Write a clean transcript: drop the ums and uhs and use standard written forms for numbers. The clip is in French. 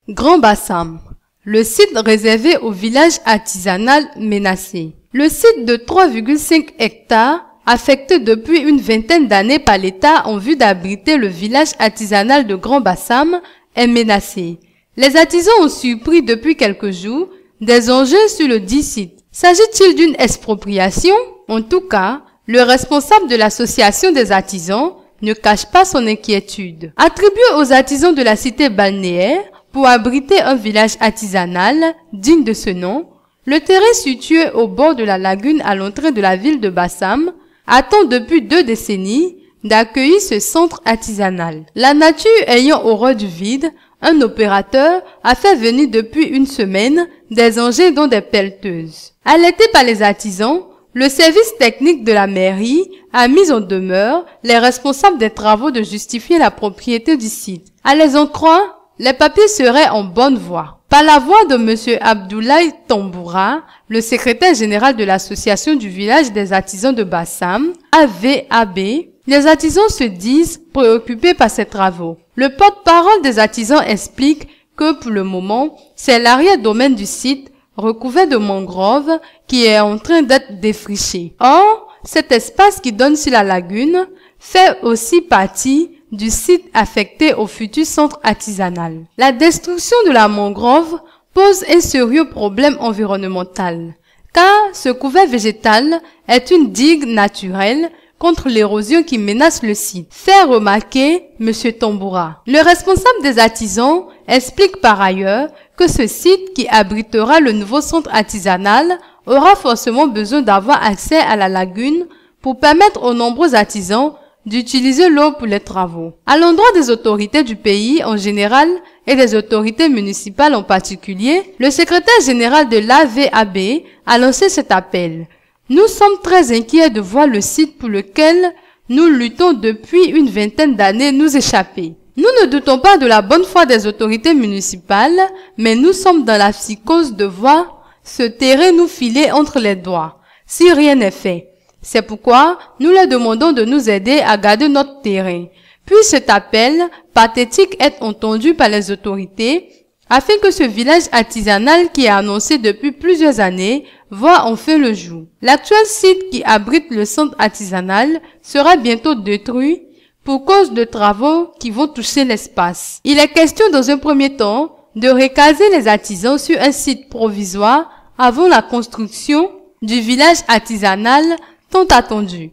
Grand Bassam, le site réservé au village artisanal menacé. Le site de 3,5 hectares, affecté depuis une vingtaine d'années par l'État en vue d'abriter le village artisanal de Grand Bassam, est menacé. Les artisans ont surpris depuis quelques jours des engins sur le dit site. S'agit-il d'une expropriation? En tout cas, le responsable de l'association des artisans ne cache pas son inquiétude. Attribué aux artisans de la cité balnéaire pour abriter un village artisanal digne de ce nom, le terrain situé au bord de la lagune à l'entrée de la ville de Bassam attend depuis 2 décennies d'accueillir ce centre artisanal. La nature ayant horreur du vide, un opérateur a fait venir depuis une semaine des engins dont des pelleteuses. Alerté par les artisans, le service technique de la mairie a mis en demeure les responsables des travaux de justifier la propriété du site. À les en croire, les papiers seraient en bonne voie. Par la voix de M. Abdoulaye Tamboura, le secrétaire général de l'association du village des artisans de Bassam, AVAB, les artisans se disent préoccupés par ces travaux. Le porte-parole des artisans explique que pour le moment, c'est l'arrière-domaine du site recouvert de mangroves qui est en train d'être défriché. Or, cet espace qui donne sur la lagune fait aussi partie du site affecté au futur centre artisanal. La destruction de la mangrove pose un sérieux problème environnemental, car ce couvert végétal est une digue naturelle contre l'érosion qui menace le site, fait remarquer M. Tamboura. Le responsable des artisans explique par ailleurs que ce site qui abritera le nouveau centre artisanal aura forcément besoin d'avoir accès à la lagune pour permettre aux nombreux artisans d'utiliser l'eau pour les travaux. À l'endroit des autorités du pays en général et des autorités municipales en particulier, le secrétaire général de l'AVAB a lancé cet appel. Nous sommes très inquiets de voir le site pour lequel nous luttons depuis une vingtaine d'années nous échapper. Nous ne doutons pas de la bonne foi des autorités municipales, mais nous sommes dans la psychose de voir ce terrain nous filer entre les doigts, si rien n'est fait. C'est pourquoi nous leur demandons de nous aider à garder notre terrain. Puis cet appel pathétique est entendu par les autorités afin que ce village artisanal qui est annoncé depuis plusieurs années voit enfin le jour. L'actuel site qui abrite le centre artisanal sera bientôt détruit pour cause de travaux qui vont toucher l'espace. Il est question dans un premier temps de recaser les artisans sur un site provisoire avant la construction du village artisanal tant attendu.